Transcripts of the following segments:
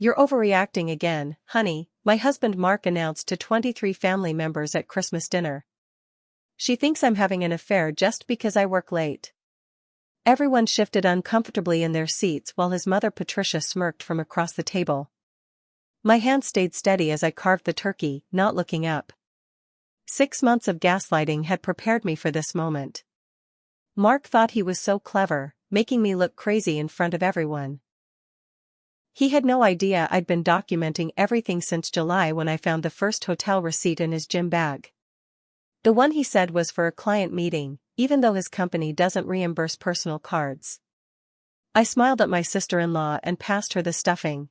You're overreacting again, honey, my husband Mark announced to 23 family members at Christmas dinner. She thinks I'm having an affair just because I work late. Everyone shifted uncomfortably in their seats while his mother Patricia smirked from across the table. My hand stayed steady as I carved the turkey, not looking up. 6 months of gaslighting had prepared me for this moment. Mark thought he was so clever, making me look crazy in front of everyone. He had no idea I'd been documenting everything since July when I found the first hotel receipt in his gym bag. The one he said was for a client meeting, even though his company doesn't reimburse personal cards. I smiled at my sister-in-law and passed her the stuffing.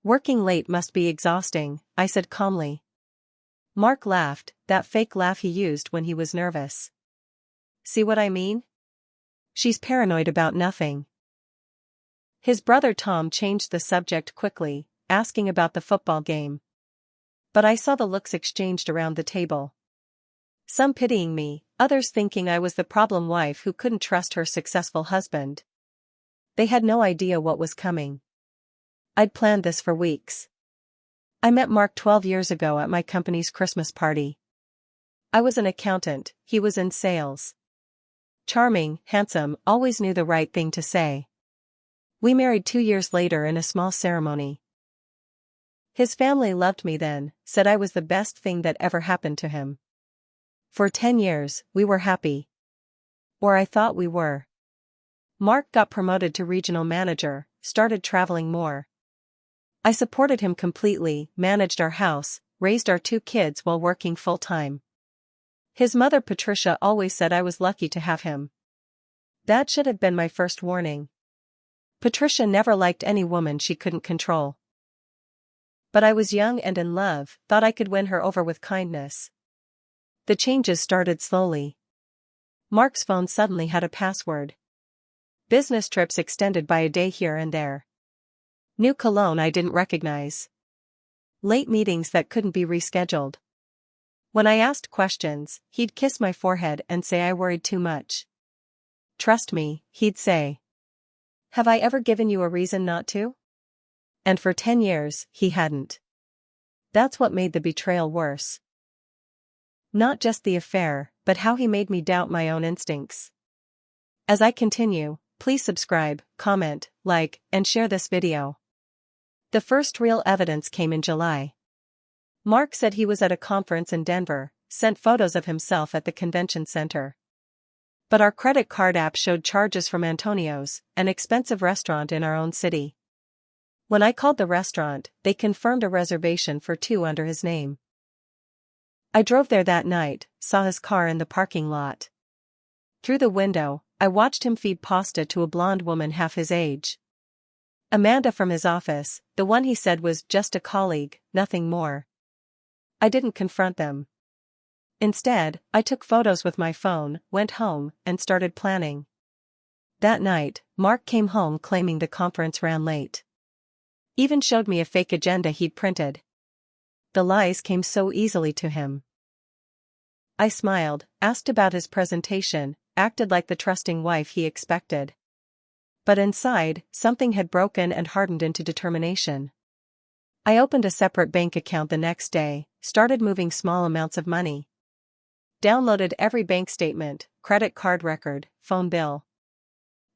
Working late must be exhausting, I said calmly. Mark laughed, that fake laugh he used when he was nervous. See what I mean? She's paranoid about nothing. His brother Tom changed the subject quickly, asking about the football game. But I saw the looks exchanged around the table. Some pitying me, others thinking I was the problem wife who couldn't trust her successful husband. They had no idea what was coming. I'd planned this for weeks. I met Mark 12 years ago at my company's Christmas party. I was an accountant, he was in sales. Charming, handsome, always knew the right thing to say. We married 2 years later in a small ceremony. His family loved me then, said I was the best thing that ever happened to him. For 10 years, we were happy. Or I thought we were. Mark got promoted to regional manager, started traveling more. I supported him completely, managed our house, raised our 2 kids while working full-time. His mother Patricia always said I was lucky to have him. That should have been my first warning. Patricia never liked any woman she couldn't control. But I was young and in love, thought I could win her over with kindness. The changes started slowly. Mark's phone suddenly had a password. Business trips extended by a day here and there. New cologne I didn't recognize. Late meetings that couldn't be rescheduled. When I asked questions, he'd kiss my forehead and say I worried too much. Trust me, he'd say. Have I ever given you a reason not to? And for 10 years, he hadn't. That's what made the betrayal worse. Not just the affair, but how he made me doubt my own instincts. As I continue, please subscribe, comment, like, and share this video. The first real evidence came in July. Mark said he was at a conference in Denver, sent photos of himself at the convention center. But our credit card app showed charges from Antonio's, an expensive restaurant in our own city. When I called the restaurant, they confirmed a reservation for 2 under his name. I drove there that night, saw his car in the parking lot. Through the window, I watched him feed pasta to a blonde woman half his age. Amanda from his office, the one he said was just a colleague, nothing more. I didn't confront them. Instead, I took photos with my phone, went home, and started planning. That night, Mark came home claiming the conference ran late. Even showed me a fake agenda he'd printed. The lies came so easily to him. I smiled, asked about his presentation, acted like the trusting wife he expected. But inside, something had broken and hardened into determination. I opened a separate bank account the next day, started moving small amounts of money. Downloaded every bank statement, credit card record, phone bill.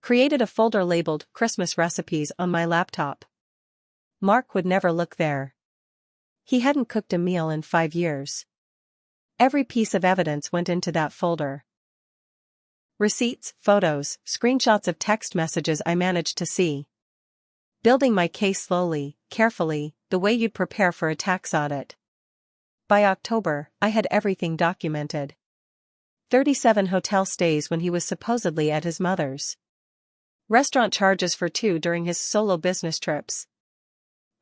Created a folder labeled Christmas recipes on my laptop. Mark would never look there. He hadn't cooked a meal in 5 years. Every piece of evidence went into that folder. Receipts, photos, screenshots of text messages I managed to see. Building my case slowly, carefully, the way you'd prepare for a tax audit. By October, I had everything documented. 37 hotel stays when he was supposedly at his mother's. Restaurant charges for 2 during his solo business trips.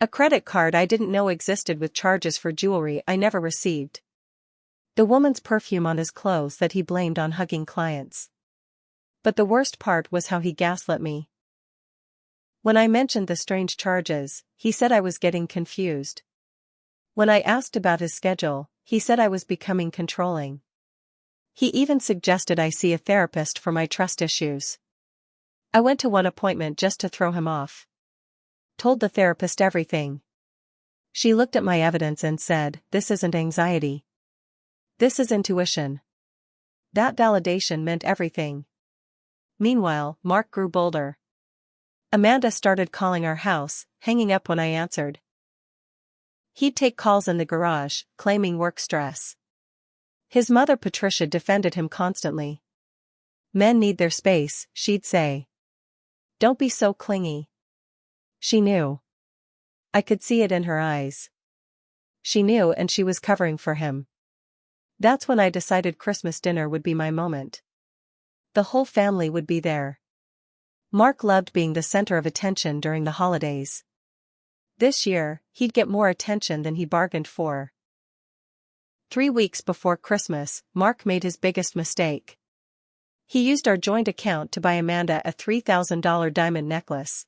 A credit card I didn't know existed with charges for jewelry I never received. The woman's perfume on his clothes that he blamed on hugging clients. But the worst part was how he gaslit me. When I mentioned the strange charges, he said I was getting confused. When I asked about his schedule, he said I was becoming controlling. He even suggested I see a therapist for my trust issues. I went to one appointment just to throw him off. Told the therapist everything. She looked at my evidence and said, "This isn't anxiety. This is intuition." That validation meant everything. Meanwhile, Mark grew bolder. Amanda started calling our house, hanging up when I answered. He'd take calls in the garage, claiming work stress. His mother Patricia defended him constantly. "Men need their space," she'd say. "Don't be so clingy." She knew. I could see it in her eyes. She knew, and she was covering for him. That's when I decided Christmas dinner would be my moment. The whole family would be there. Mark loved being the center of attention during the holidays. This year, he'd get more attention than he bargained for. 3 weeks before Christmas, Mark made his biggest mistake. He used our joint account to buy Amanda a $3,000 diamond necklace.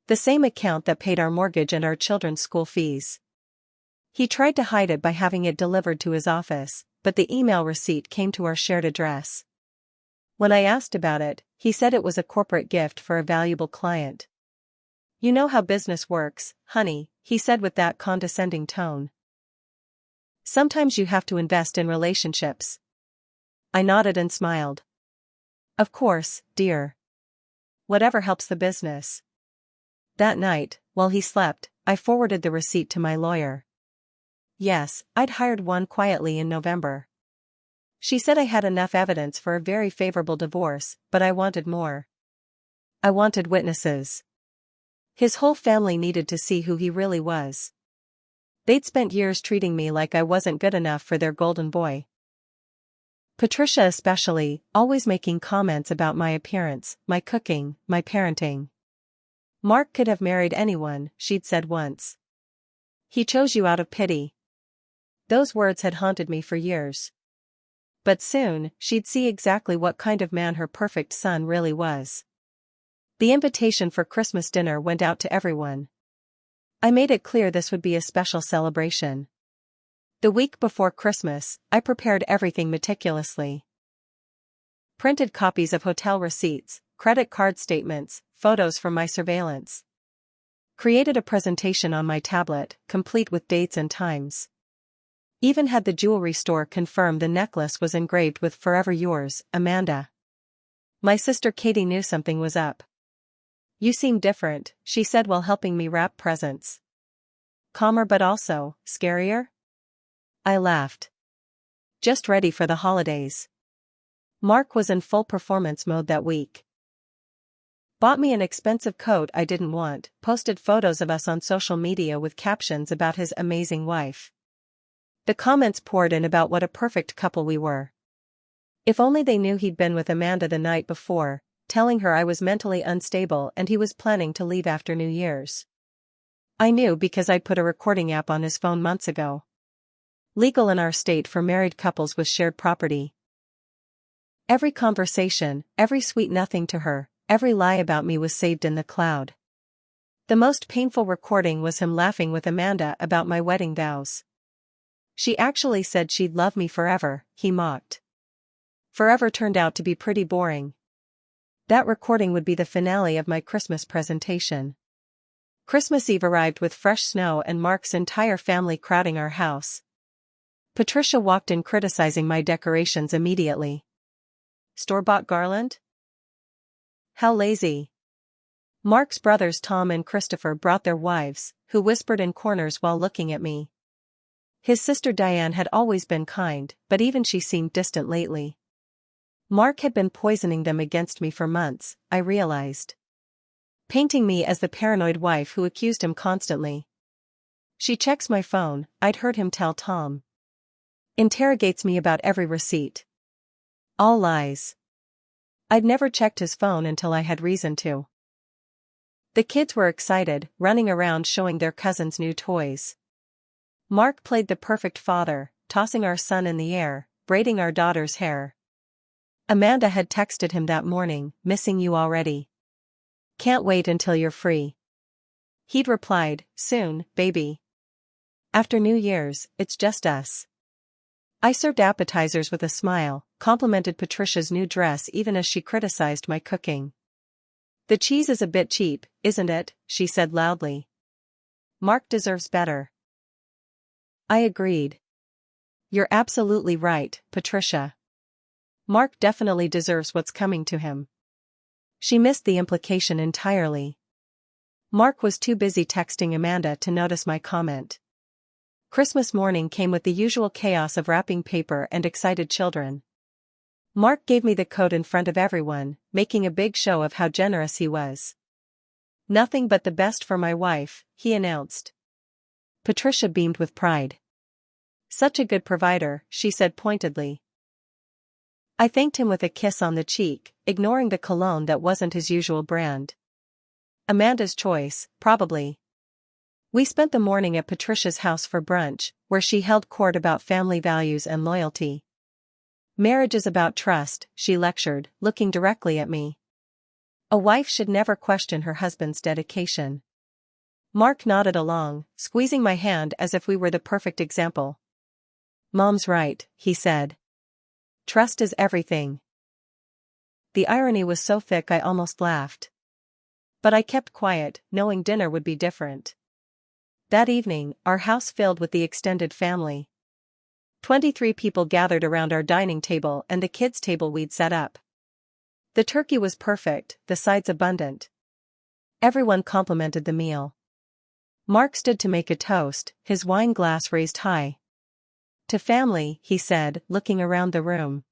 The same account that paid our mortgage and our children's school fees. He tried to hide it by having it delivered to his office, but the email receipt came to our shared address. When I asked about it, he said it was a corporate gift for a valuable client. "You know how business works, honey," he said with that condescending tone. "Sometimes you have to invest in relationships." I nodded and smiled. "Of course, dear. Whatever helps the business." That night, while he slept, I forwarded the receipt to my lawyer. Yes, I'd hired one quietly in November. She said I had enough evidence for a very favorable divorce, but I wanted more. I wanted witnesses. His whole family needed to see who he really was. They'd spent years treating me like I wasn't good enough for their golden boy. Patricia especially, always making comments about my appearance, my cooking, my parenting. "Mark could have married anyone," she'd said once. "He chose you out of pity." Those words had haunted me for years. But soon, she'd see exactly what kind of man her perfect son really was. The invitation for Christmas dinner went out to everyone. I made it clear this would be a special celebration. The week before Christmas, I prepared everything meticulously. Printed copies of hotel receipts, credit card statements, photos from my surveillance. Created a presentation on my tablet, complete with dates and times. Even had the jewelry store confirm the necklace was engraved with "Forever yours, Amanda." My sister Katie knew something was up. "You seem different," she said while helping me wrap presents. "Calmer but also, scarier?" I laughed. Just ready for the holidays. Mark was in full performance mode that week. Bought me an expensive coat I didn't want, posted photos of us on social media with captions about his amazing wife. The comments poured in about what a perfect couple we were. If only they knew he'd been with Amanda the night before, telling her I was mentally unstable and he was planning to leave after New Year's. I knew because I'd put a recording app on his phone months ago. Legal in our state for married couples with shared property. Every conversation, every sweet nothing to her, every lie about me was saved in the cloud. The most painful recording was him laughing with Amanda about my wedding vows. "She actually said she'd love me forever," he mocked. Forever turned out to be pretty boring. That recording would be the finale of my Christmas presentation. Christmas Eve arrived with fresh snow and Mark's entire family crowding our house. Patricia walked in criticizing my decorations immediately. "Store-bought garland? How lazy." Mark's brothers Tom and Christopher brought their wives, who whispered in corners while looking at me. His sister Diane had always been kind, but even she seemed distant lately. Mark had been poisoning them against me for months, I realized. Painting me as the paranoid wife who accused him constantly. "She checks my phone," I'd heard him tell Tom. "Interrogates me about every receipt." All lies. I'd never checked his phone until I had reason to. The kids were excited, running around showing their cousins new toys. Mark played the perfect father, tossing our son in the air, braiding our daughter's hair. Amanda had texted him that morning, "Missing you already. Can't wait until you're free." He'd replied, "Soon, baby. After New Year's, it's just us." I served appetizers with a smile, complimented Patricia's new dress even as she criticized my cooking. The cheese is a bit cheap, isn't it? She said loudly. Mark deserves better. I agreed. You're absolutely right, Patricia. Mark definitely deserves what's coming to him. She missed the implication entirely. Mark was too busy texting Amanda to notice my comment. Christmas morning came with the usual chaos of wrapping paper and excited children. Mark gave me the coat in front of everyone, making a big show of how generous he was. Nothing but the best for my wife, he announced. Patricia beamed with pride. Such a good provider, she said pointedly. I thanked him with a kiss on the cheek, ignoring the cologne that wasn't his usual brand. Amanda's choice, probably. We spent the morning at Patricia's house for brunch, where she held court about family values and loyalty. Marriage is about trust, she lectured, looking directly at me. A wife should never question her husband's dedication. Mark nodded along, squeezing my hand as if we were the perfect example. Mom's right, he said. Trust is everything. The irony was so thick I almost laughed. But I kept quiet, knowing dinner would be different. That evening, our house filled with the extended family. 23 people gathered around our dining table and the kids' table we'd set up. The turkey was perfect, the sides abundant. Everyone complimented the meal. Mark stood to make a toast, his wine glass raised high. To family, he said, looking around the room.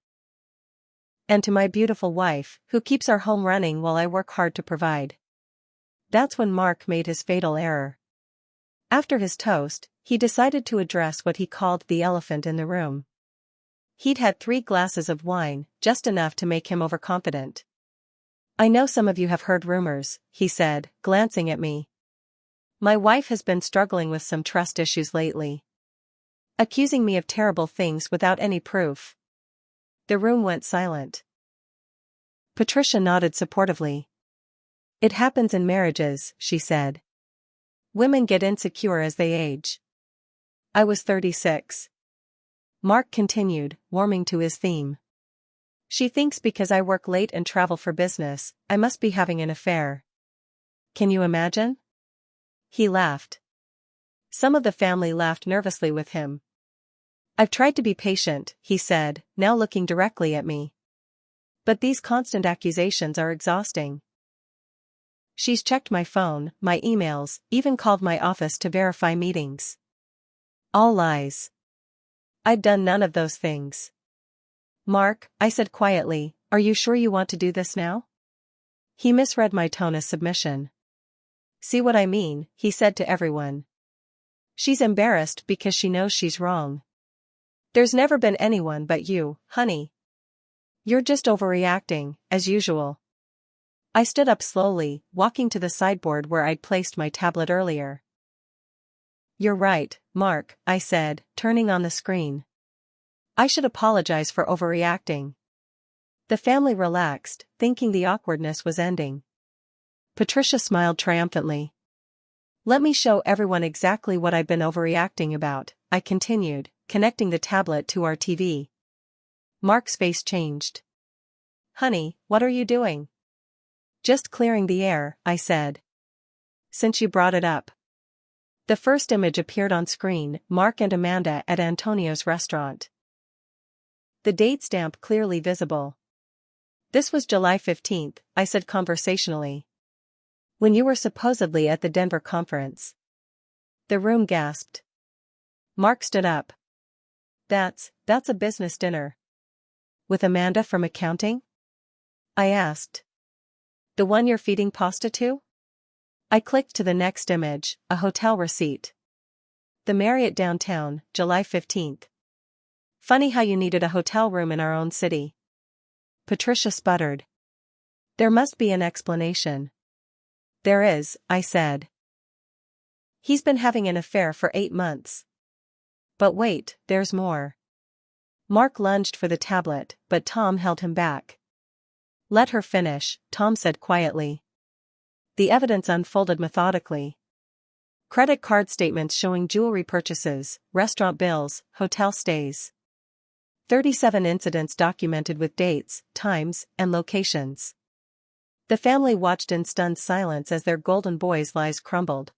And to my beautiful wife, who keeps our home running while I work hard to provide. That's when Mark made his fatal error. After his toast, he decided to address what he called the elephant in the room. He'd had 3 glasses of wine, just enough to make him overconfident. I know some of you have heard rumors, he said, glancing at me. My wife has been struggling with some trust issues lately. Accusing me of terrible things without any proof. The room went silent. Patricia nodded supportively. It happens in marriages, she said. Women get insecure as they age. I was 36. Mark continued, warming to his theme. She thinks because I work late and travel for business, I must be having an affair. Can you imagine? He laughed. Some of the family laughed nervously with him. I've tried to be patient, he said, now looking directly at me. But these constant accusations are exhausting. She's checked my phone, my emails, even called my office to verify meetings. All lies. I'd done none of those things. Mark, I said quietly, are you sure you want to do this now? He misread my tone as submission. See what I mean, he said to everyone. She's embarrassed because she knows she's wrong. There's never been anyone but you, honey. You're just overreacting, as usual. I stood up slowly, walking to the sideboard where I'd placed my tablet earlier. You're right, Mark, I said, turning on the screen. I should apologize for overreacting. The family relaxed, thinking the awkwardness was ending. Patricia smiled triumphantly. Let me show everyone exactly what I've been overreacting about, I continued, connecting the tablet to our TV. Mark's face changed. Honey, what are you doing? Just clearing the air, I said. Since you brought it up. The first image appeared on screen, Mark and Amanda at Antonio's restaurant. The date stamp clearly visible. This was July 15th, I said conversationally. When you were supposedly at the Denver conference. The room gasped. Mark stood up. That's a business dinner. With Amanda from accounting? I asked. The one you're feeding pasta to? I clicked to the next image, a hotel receipt. The Marriott downtown, July 15th. Funny how you needed a hotel room in our own city. Patricia sputtered. There must be an explanation. There is, I said. He's been having an affair for 8 months. But wait, there's more. Mark lunged for the tablet, but Tom held him back. Let her finish, Tom said quietly. The evidence unfolded methodically. Credit card statements showing jewelry purchases, restaurant bills, hotel stays. 37 incidents documented with dates, times, and locations. The family watched in stunned silence as their golden boy's lies crumbled.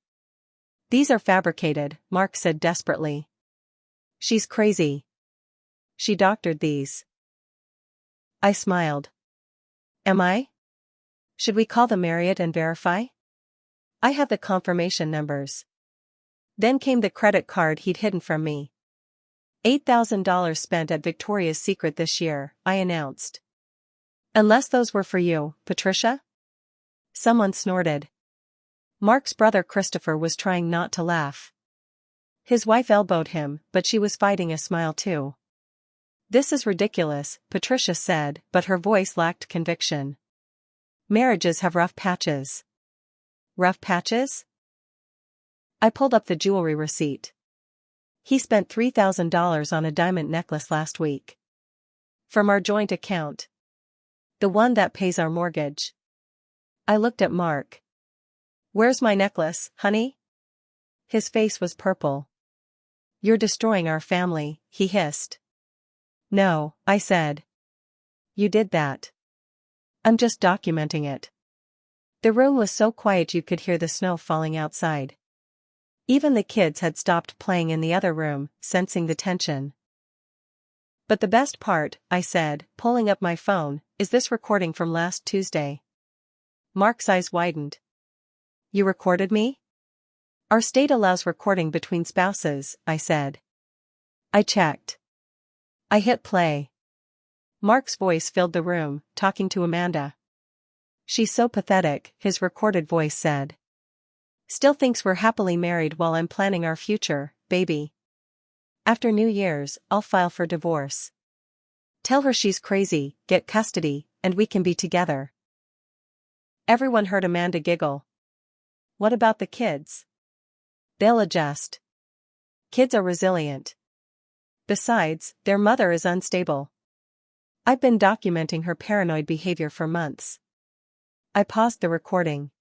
"These are fabricated," Mark said desperately. "She's crazy. She doctored these." I smiled. "Am I? Should we call the Marriott and verify? I have the confirmation numbers." Then came the credit card he'd hidden from me. $8,000 spent at Victoria's Secret this year, I announced. "Unless those were for you, Patricia?" Someone snorted. Mark's brother Christopher was trying not to laugh. His wife elbowed him, but she was fighting a smile too. "This is ridiculous," Patricia said, but her voice lacked conviction. "Marriages have rough patches." "Rough patches?" I pulled up the jewelry receipt. "He spent $3,000 on a diamond necklace last week. From our joint account. The one that pays our mortgage." I looked at Mark. "Where's my necklace, honey?" His face was purple. "You're destroying our family," he hissed. "No," I said. "You did that." "I'm just documenting it." The room was so quiet you could hear the snow falling outside. Even the kids had stopped playing in the other room, sensing the tension. "But the best part," I said, pulling up my phone, "is this recording from last Tuesday." Mark's eyes widened. "You recorded me?" "Our state allows recording between spouses," I said. I checked. I hit play. Mark's voice filled the room, talking to Amanda. "She's so pathetic," his recorded voice said. "Still thinks we're happily married while I'm planning our future, baby. After New Year's, I'll file for divorce. Tell her she's crazy, get custody, and we can be together." Everyone heard Amanda giggle. "What about the kids?" "They'll adjust. Kids are resilient. Besides, their mother is unstable. I've been documenting her paranoid behavior for months." I paused the recording.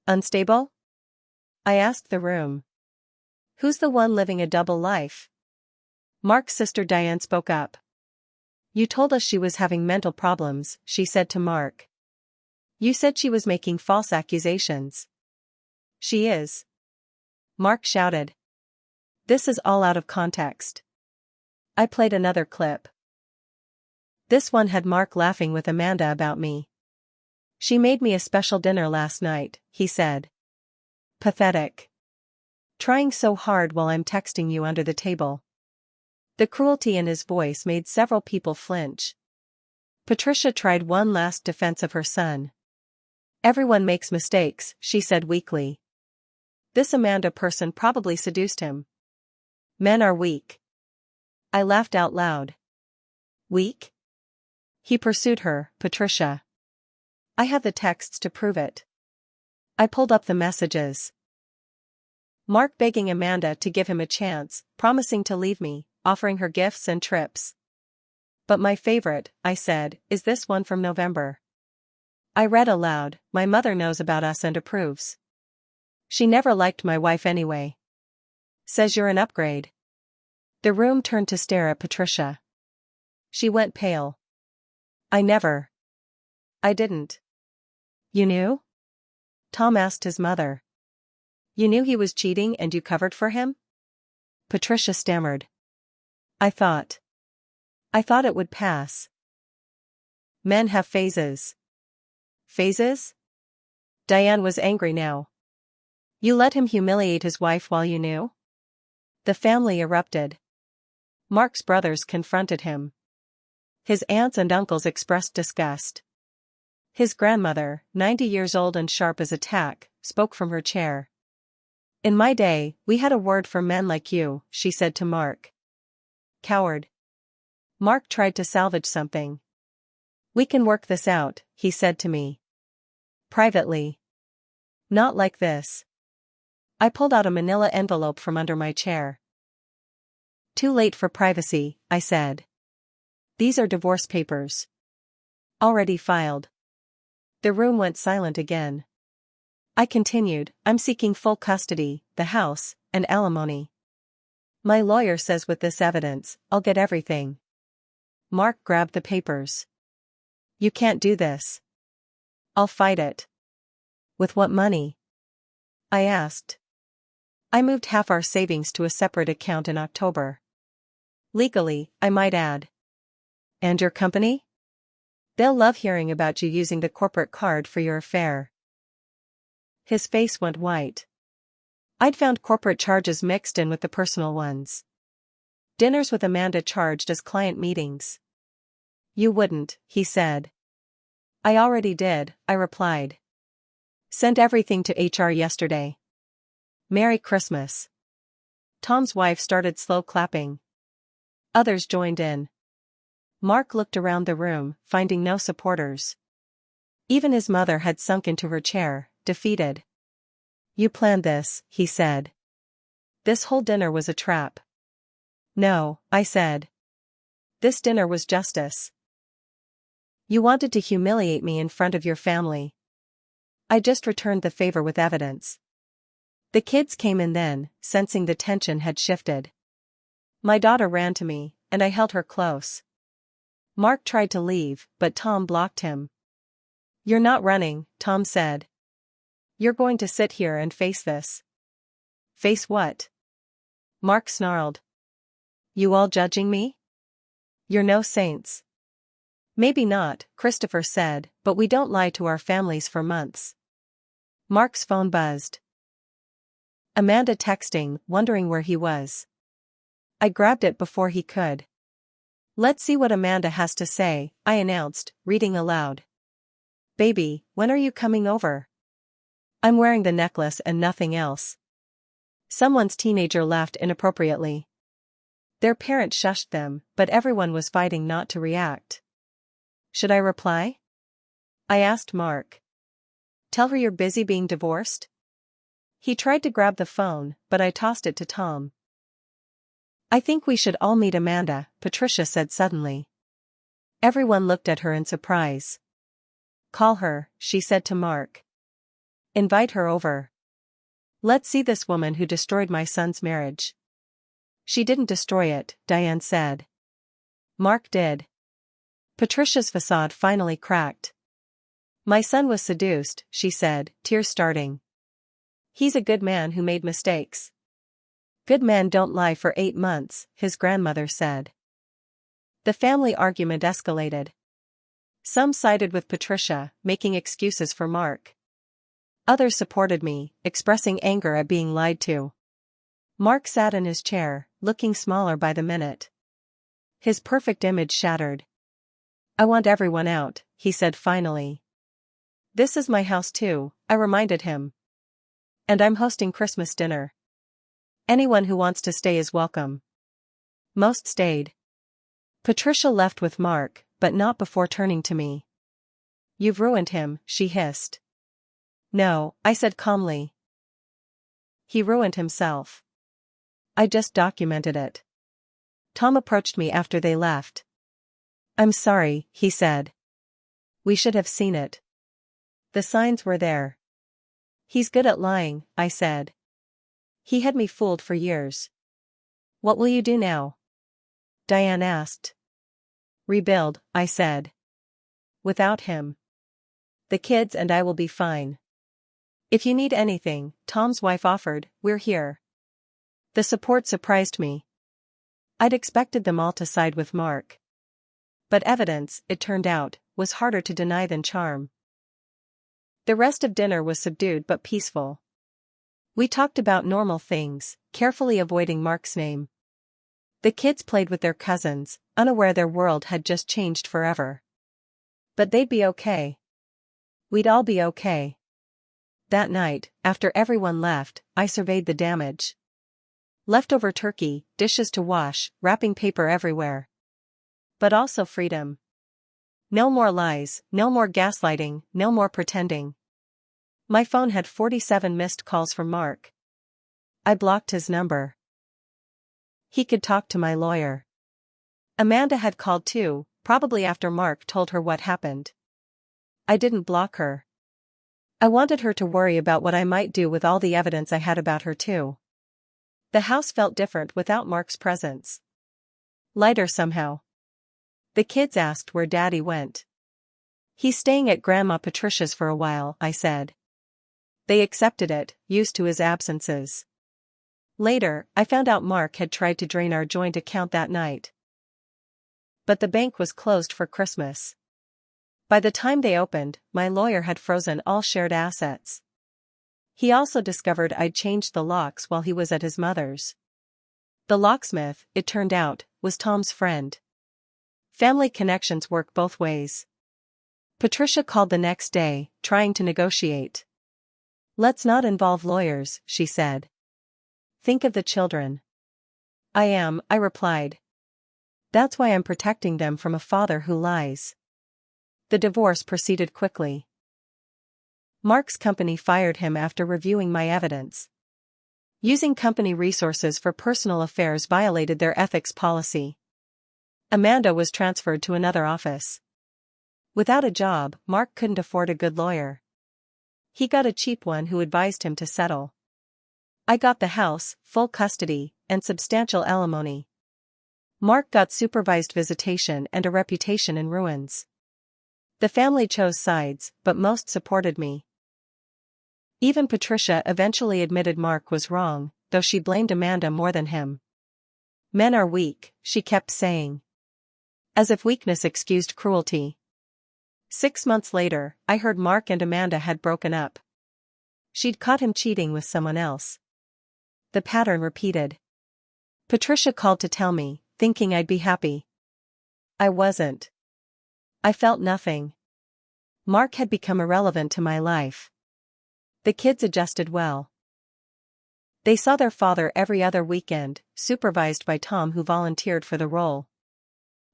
"Unstable?" I asked the room. "Who's the one living a double life?" Mark's sister Diane spoke up. "You told us she was having mental problems," she said to Mark. "You said she was making false accusations." "She is." Mark shouted. "This is all out of context." I played another clip. This one had Mark laughing with Amanda about me. "She made me a special dinner last night," he said. "Pathetic. Trying so hard while I'm texting you under the table." The cruelty in his voice made several people flinch. Patricia tried one last defense of her son. "Everyone makes mistakes," she said weakly. "This Amanda person probably seduced him. Men are weak." I laughed out loud. "Weak?" "He pursued her, Patricia. I have the texts to prove it." I pulled up the messages. Mark begging Amanda to give him a chance, promising to leave me, offering her gifts and trips. "But my favorite," I said, "is this one from November." I read aloud, "My mother knows about us and approves. She never liked my wife anyway. Says you're an upgrade." The room turned to stare at Patricia. She went pale. I didn't." "You knew?" Tom asked his mother. "You knew he was cheating and you covered for him?" Patricia stammered. I thought it would pass." "Men have phases." "Phases?" Diane was angry now. "You let him humiliate his wife while you knew?" The family erupted. Mark's brothers confronted him. His aunts and uncles expressed disgust. His grandmother, 90 years old and sharp as a tack, spoke from her chair. "In my day, we had a word for men like you," she said to Mark. "Coward." Mark tried to salvage something. "We can work this out," he said to me. "Privately. Not like this." I pulled out a manila envelope from under my chair. "Too late for privacy," I said. "These are divorce papers. Already filed." The room went silent again. I continued, "I'm seeking full custody, the house, and alimony. My lawyer says with this evidence, I'll get everything." Mark grabbed the papers. "You can't do this." I'll fight it. With what money? I asked. I moved half our savings to a separate account in October. Legally, I might add. And your company? They'll love hearing about you using the corporate card for your affair. His face went white. I'd found corporate charges mixed in with the personal ones. Dinners with Amanda charged as client meetings. You wouldn't, he said. I already did, I replied. Sent everything to HR yesterday. Merry Christmas. Tom's wife started slow clapping. Others joined in. Mark looked around the room, finding no supporters. Even his mother had sunk into her chair, defeated. You planned this, he said. This whole dinner was a trap. No, I said. This dinner was justice. You wanted to humiliate me in front of your family. I just returned the favor with evidence. The kids came in then, sensing the tension had shifted. My daughter ran to me, and I held her close. Mark tried to leave, but Tom blocked him. You're not running, Tom said. You're going to sit here and face this. Face what? Mark snarled. You all judging me? You're no saints. Maybe not, Christopher said, but we don't lie to our families for months. Mark's phone buzzed. Amanda texting, wondering where he was. I grabbed it before he could. Let's see what Amanda has to say, I announced, reading aloud. Baby, when are you coming over? I'm wearing the necklace and nothing else. Someone's teenager laughed inappropriately. Their parent shushed them, but everyone was fighting not to react. Should I reply? I asked Mark. Tell her you're busy being divorced? He tried to grab the phone, but I tossed it to Tom. I think we should all meet Amanda, Patricia said suddenly. Everyone looked at her in surprise. Call her, she said to Mark. Invite her over. Let's see this woman who destroyed my son's marriage. She didn't destroy it, Diane said. Mark did. Patricia's facade finally cracked. My son was seduced, she said, tears starting. He's a good man who made mistakes. Good men don't lie for 8 months, his grandmother said. The family argument escalated. Some sided with Patricia, making excuses for Mark. Others supported me, expressing anger at being lied to. Mark sat in his chair, looking smaller by the minute. His perfect image shattered. I want everyone out, he said finally. This is my house too, I reminded him. And I'm hosting Christmas dinner. Anyone who wants to stay is welcome. Most stayed. Patricia left with Mark, but not before turning to me. You've ruined him, she hissed. No, I said calmly. He ruined himself. I just documented it. Tom approached me after they left. I'm sorry, he said. We should have seen it. The signs were there. He's good at lying, I said. He had me fooled for years. What will you do now? Diane asked. Rebuild, I said. Without him. The kids and I will be fine. If you need anything, Tom's wife offered, we're here. The support surprised me. I'd expected them all to side with Mark. But evidence, it turned out, was harder to deny than charm. The rest of dinner was subdued but peaceful. We talked about normal things, carefully avoiding Mark's name. The kids played with their cousins, unaware their world had just changed forever. But they'd be okay. We'd all be okay. That night, after everyone left, I surveyed the damage. Leftover turkey, dishes to wash, wrapping paper everywhere. But also freedom. No more lies, no more gaslighting, no more pretending. My phone had 47 missed calls from Mark. I blocked his number. He could talk to my lawyer. Amanda had called too, probably after Mark told her what happened. I didn't block her. I wanted her to worry about what I might do with all the evidence I had about her too. The house felt different without Mark's presence. Lighter somehow. The kids asked where Daddy went. He's staying at Grandma Patricia's for a while, I said. They accepted it, used to his absences. Later, I found out Mark had tried to drain our joint account that night. But the bank was closed for Christmas. By the time they opened, my lawyer had frozen all shared assets. He also discovered I'd changed the locks while he was at his mother's. The locksmith, it turned out, was Tom's friend. Family connections work both ways. Patricia called the next day, trying to negotiate. Let's not involve lawyers, she said. Think of the children. I replied. That's why I'm protecting them from a father who lies. The divorce proceeded quickly. Mark's company fired him after reviewing my evidence. Using company resources for personal affairs violated their ethics policy. Amanda was transferred to another office. Without a job, Mark couldn't afford a good lawyer. He got a cheap one who advised him to settle. I got the house, full custody, and substantial alimony. Mark got supervised visitation and a reputation in ruins. The family chose sides, but most supported me. Even Patricia eventually admitted Mark was wrong, though she blamed Amanda more than him. Men are weak, she kept saying. As if weakness excused cruelty. 6 months later, I heard Mark and Amanda had broken up. She'd caught him cheating with someone else. The pattern repeated. Patricia called to tell me, thinking I'd be happy. I wasn't. I felt nothing. Mark had become irrelevant to my life. The kids adjusted well. They saw their father every other weekend, supervised by Tom, who volunteered for the role.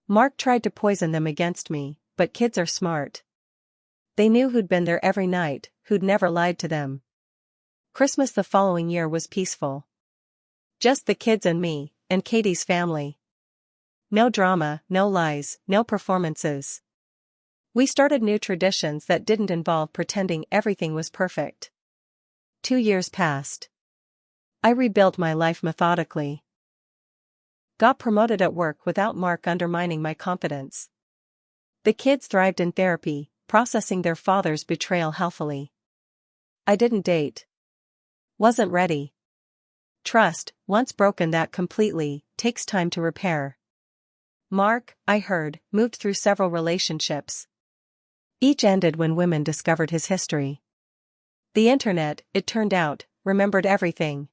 Mark tried to poison them against me, but kids are smart. They knew who'd been there every night, who'd never lied to them. Christmas the following year was peaceful. Just the kids and me, and Katie's family. No drama, no lies, no performances. We started new traditions that didn't involve pretending everything was perfect. 2 years passed. I rebuilt my life methodically. Got promoted at work without Mark undermining my confidence. The kids thrived in therapy, processing their father's betrayal healthily. I didn't date. Wasn't ready. Trust, once broken that completely, takes time to repair. Mark, I heard, moved through several relationships. Each ended when women discovered his history. The internet, it turned out, remembered everything.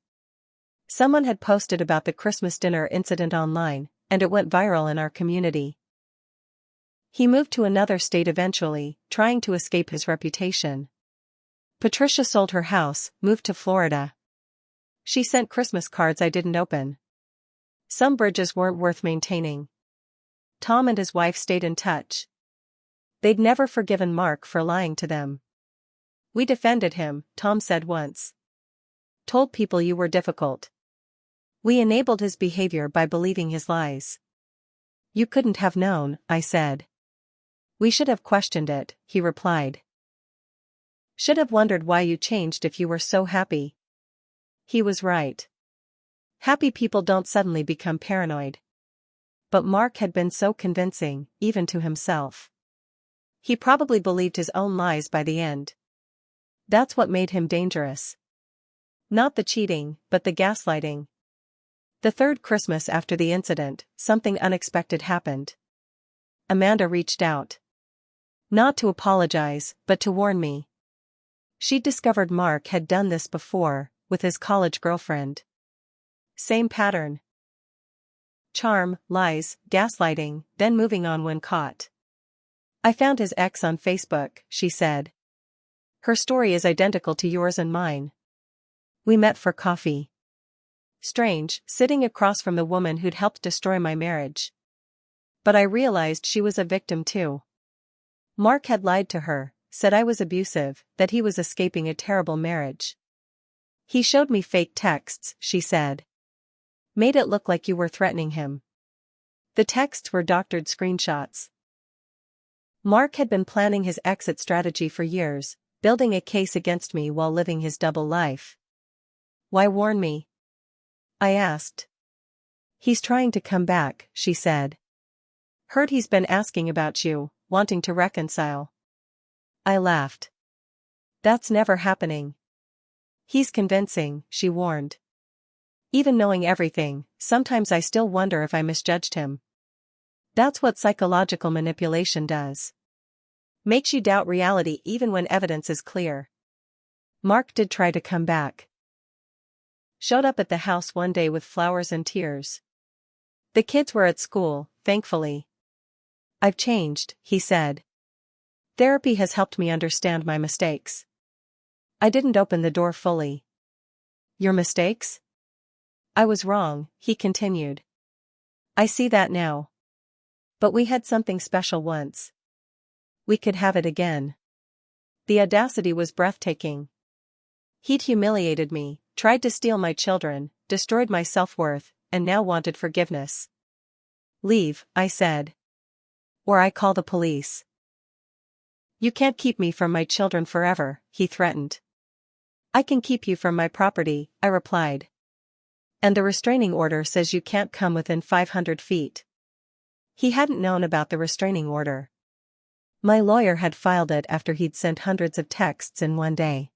Someone had posted about the Christmas dinner incident online, and it went viral in our community. He moved to another state eventually, trying to escape his reputation. Patricia sold her house, moved to Florida. She sent Christmas cards I didn't open. Some bridges weren't worth maintaining. Tom and his wife stayed in touch. They'd never forgiven Mark for lying to them. We defended him, Tom said once. Told people you were difficult. We enabled his behavior by believing his lies. You couldn't have known, I said. We should have questioned it, he replied. Should have wondered why you changed if you were so happy. He was right. Happy people don't suddenly become paranoid. But Mark had been so convincing, even to himself. He probably believed his own lies by the end. That's what made him dangerous. Not the cheating, but the gaslighting. The third Christmas after the incident, something unexpected happened. Amanda reached out. Not to apologize, but to warn me. She'd discovered Mark had done this before, with his college girlfriend. Same pattern. Charm, lies, gaslighting, then moving on when caught. I found his ex on Facebook, she said. Her story is identical to yours and mine. We met for coffee. Strange, sitting across from the woman who'd helped destroy my marriage. But I realized she was a victim too. Mark had lied to her, said I was abusive, that he was escaping a terrible marriage. He showed me fake texts, she said. Made it look like you were threatening him. The texts were doctored screenshots. Mark had been planning his exit strategy for years, building a case against me while living his double life. Why warn me? I asked. He's trying to come back, she said. Heard he's been asking about you, wanting to reconcile. I laughed. That's never happening. He's convincing, she warned. Even knowing everything, sometimes I still wonder if I misjudged him. That's what psychological manipulation does. Makes you doubt reality even when evidence is clear. Mark did try to come back. Showed up at the house one day with flowers and tears. The kids were at school, thankfully. I've changed, he said. Therapy has helped me understand my mistakes. I didn't open the door fully. Your mistakes? I was wrong, he continued. I see that now. But we had something special once. We could have it again. The audacity was breathtaking. He'd humiliated me, tried to steal my children, destroyed my self-worth, and now wanted forgiveness. Leave, I said. Or I call the police. You can't keep me from my children forever, he threatened. I can keep you from my property, I replied. And the restraining order says you can't come within 500 feet. He hadn't known about the restraining order. My lawyer had filed it after he'd sent hundreds of texts in one day.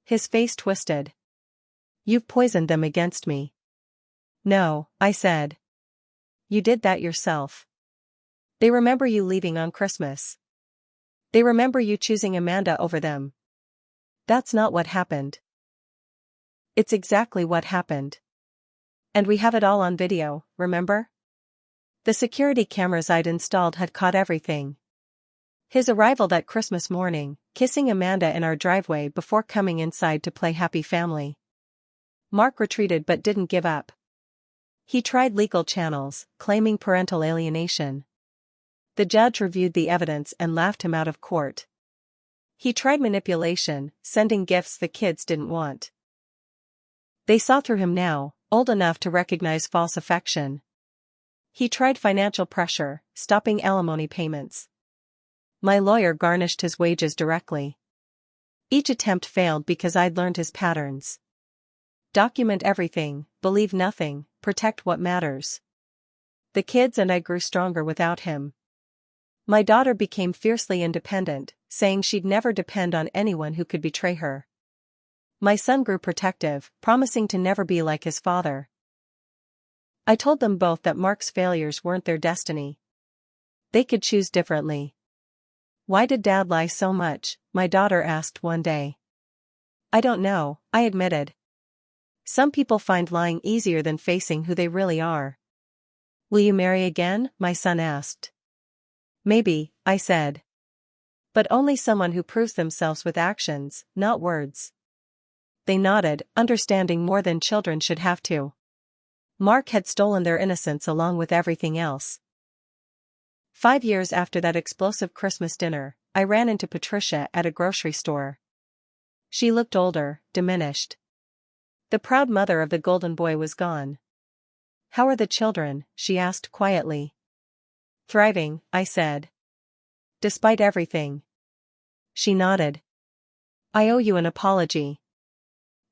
His face twisted. You've poisoned them against me. No, I said. You did that yourself. They remember you leaving on Christmas. They remember you choosing Amanda over them. That's not what happened. It's exactly what happened. And we have it all on video, remember? The security cameras I'd installed had caught everything. His arrival that Christmas morning, kissing Amanda in our driveway before coming inside to play Happy Family. Mark retreated but didn't give up. He tried legal channels, claiming parental alienation. The judge reviewed the evidence and laughed him out of court. He tried manipulation, sending gifts the kids didn't want. They saw through him now, old enough to recognize false affection. He tried financial pressure, stopping alimony payments. My lawyer garnished his wages directly. Each attempt failed because I'd learned his patterns. Document everything, believe nothing, protect what matters. The kids and I grew stronger without him. My daughter became fiercely independent, saying she'd never depend on anyone who could betray her. My son grew protective, promising to never be like his father. I told them both that Mark's failures weren't their destiny. They could choose differently. Why did Dad lie so much? My daughter asked one day. I don't know, I admitted. Some people find lying easier than facing who they really are. Will you marry again? My son asked. Maybe, I said. But only someone who proves themselves with actions, not words. They nodded, understanding more than children should have to. Mark had stolen their innocence along with everything else. 5 years after that explosive Christmas dinner, I ran into Patricia at a grocery store. She looked older, diminished. The proud mother of the golden boy was gone. How are the children? She asked quietly. Thriving, I said. Despite everything. She nodded. I owe you an apology.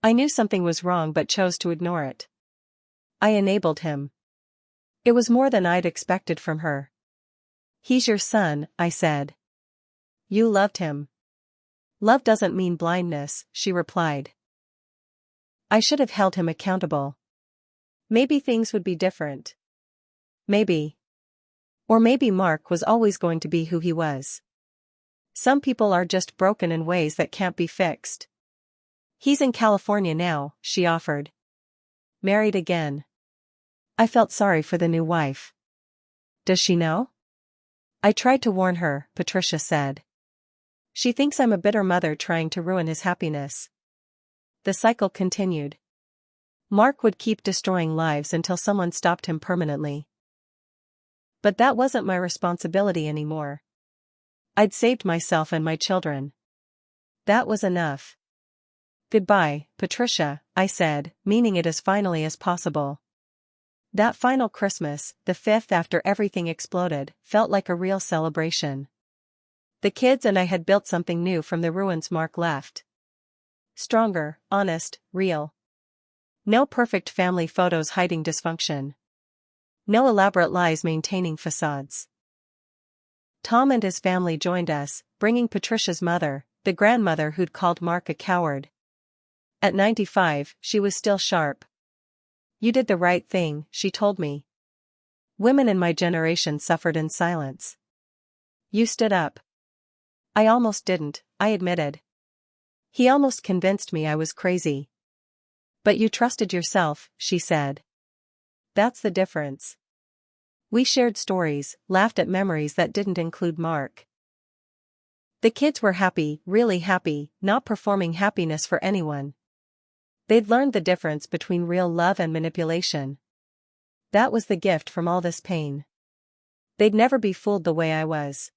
I knew something was wrong but chose to ignore it. I enabled him. It was more than I'd expected from her. He's your son, I said. You loved him. Love doesn't mean blindness, she replied. I should have held him accountable. Maybe things would be different. Maybe. Or maybe Mark was always going to be who he was. Some people are just broken in ways that can't be fixed. He's in California now, she offered. Married again. I felt sorry for the new wife. Does she know? I tried to warn her, Patricia said. She thinks I'm a bitter mother trying to ruin his happiness. The cycle continued. Mark would keep destroying lives until someone stopped him permanently. But that wasn't my responsibility anymore. I'd saved myself and my children. That was enough. Goodbye, Patricia, I said, meaning it as finally as possible. That final Christmas, the 5th after everything exploded, felt like a real celebration. The kids and I had built something new from the ruins Mark left. Stronger, honest, real. No perfect family photos hiding dysfunction. No elaborate lies maintaining facades. Tom and his family joined us, bringing Patricia's mother, the grandmother who'd called Mark a coward. At 95, she was still sharp. "You did the right thing," she told me. "Women in my generation suffered in silence. You stood up." "I almost didn't," I admitted. "He almost convinced me I was crazy." "But you trusted yourself," she said. "That's the difference." We shared stories, laughed at memories that didn't include Mark. The kids were happy, really happy, not performing happiness for anyone. They'd learned the difference between real love and manipulation. That was the gift from all this pain. They'd never be fooled the way I was.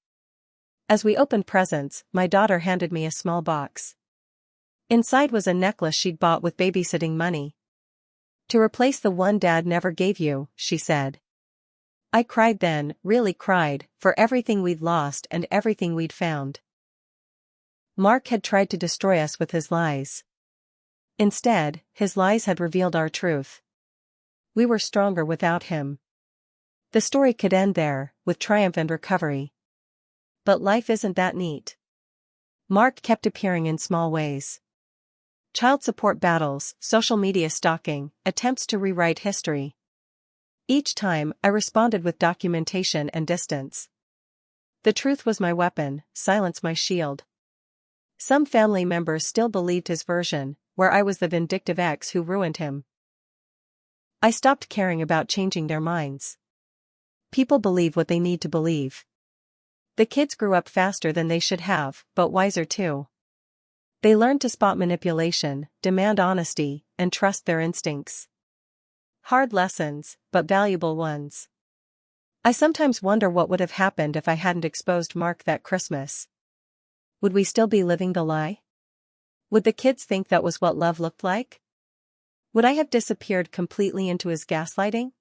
As we opened presents, my daughter handed me a small box. Inside was a necklace she'd bought with babysitting money. "To replace the one Dad never gave you," she said. I cried then, really cried, for everything we'd lost and everything we'd found. Mark had tried to destroy us with his lies. Instead, his lies had revealed our truth. We were stronger without him. The story could end there, with triumph and recovery. But life isn't that neat. Mark kept appearing in small ways. Child support battles, social media stalking, attempts to rewrite history. Each time, I responded with documentation and distance. The truth was my weapon, silence my shield. Some family members still believed his version, where I was the vindictive ex who ruined him. I stopped caring about changing their minds. People believe what they need to believe. The kids grew up faster than they should have, but wiser too. They learned to spot manipulation, demand honesty, and trust their instincts. Hard lessons, but valuable ones. I sometimes wonder what would have happened if I hadn't exposed Mark that Christmas. Would we still be living the lie? Would the kids think that was what love looked like? Would I have disappeared completely into his gaslighting?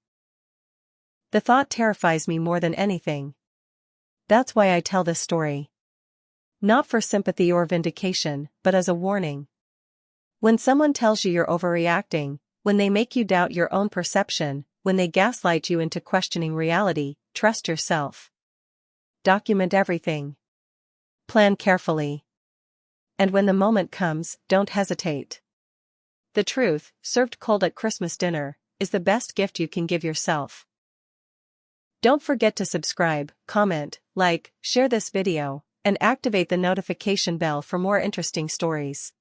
The thought terrifies me more than anything. That's why I tell this story. Not for sympathy or vindication, but as a warning. When someone tells you you're overreacting, when they make you doubt your own perception, when they gaslight you into questioning reality, trust yourself. Document everything. Plan carefully. And when the moment comes, don't hesitate. The truth, served cold at Christmas dinner, is the best gift you can give yourself. Don't forget to subscribe, comment, like, share this video, and activate the notification bell for more interesting stories.